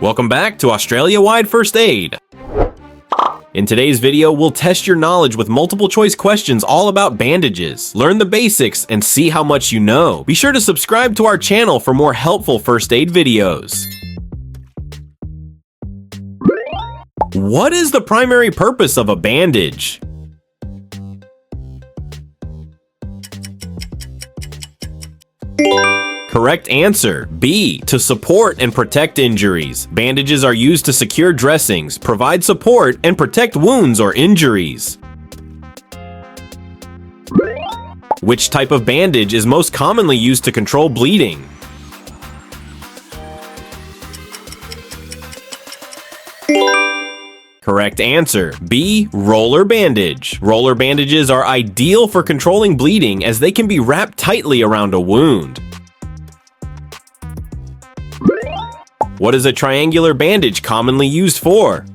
Welcome back to Australia-wide First Aid. In today's video, we'll test your knowledge with multiple choice questions all about bandages. Learn the basics and see how much you know. Be sure to subscribe to our channel for more helpful first aid videos. What is the primary purpose of a bandage? Correct answer, B, to support and protect injuries. Bandages are used to secure dressings, provide support, and protect wounds or injuries. Which type of bandage is most commonly used to control bleeding? Correct answer, B, roller bandage. Roller bandages are ideal for controlling bleeding as they can be wrapped tightly around a wound. What is a triangular bandage commonly used for?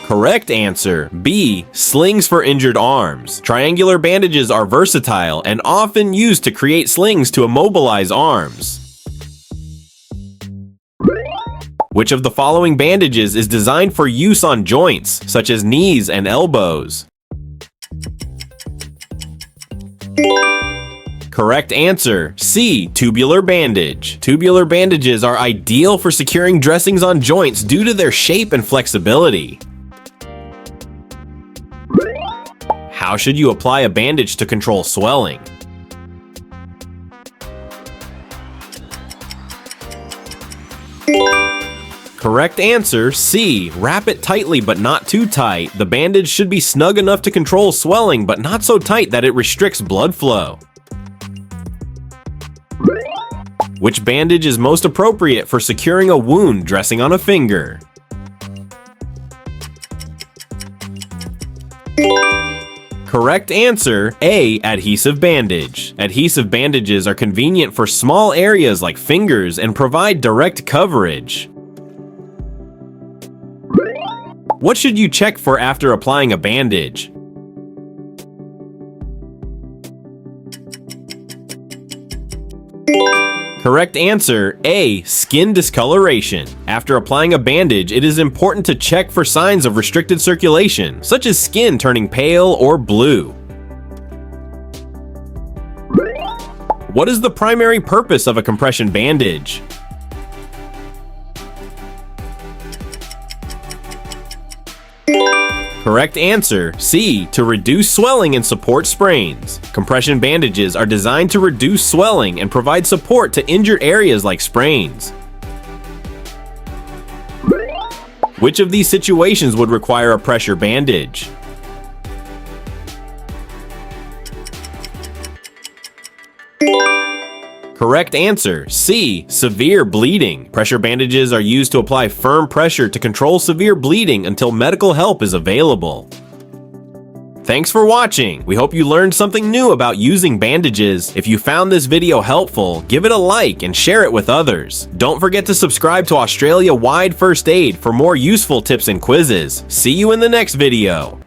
Correct answer, B, slings for injured arms. Triangular bandages are versatile and often used to create slings to immobilize arms. Which of the following bandages is designed for use on joints, such as knees and elbows? Correct answer, C, tubular bandage. Tubular bandages are ideal for securing dressings on joints due to their shape and flexibility. How should you apply a bandage to control swelling? Correct answer, C, wrap it tightly but not too tight. The bandage should be snug enough to control swelling but not so tight that it restricts blood flow. Which bandage is most appropriate for securing a wound dressing on a finger? Correct answer, A, adhesive bandage. Adhesive bandages are convenient for small areas like fingers and provide direct coverage. What should you check for after applying a bandage? Correct answer, A, skin discoloration. After applying a bandage, it is important to check for signs of restricted circulation, such as skin turning pale or blue. What is the primary purpose of a compression bandage? Correct answer, C, to reduce swelling and support sprains. Compression bandages are designed to reduce swelling and provide support to injured areas like sprains. Which of these situations would require a pressure bandage? Correct answer, C, severe bleeding. Pressure bandages are used to apply firm pressure to control severe bleeding until medical help is available. Thanks for watching. We hope you learned something new about using bandages. If you found this video helpful, give it a like and share it with others. Don't forget to subscribe to Australia-wide First Aid for more useful tips and quizzes. See you in the next video.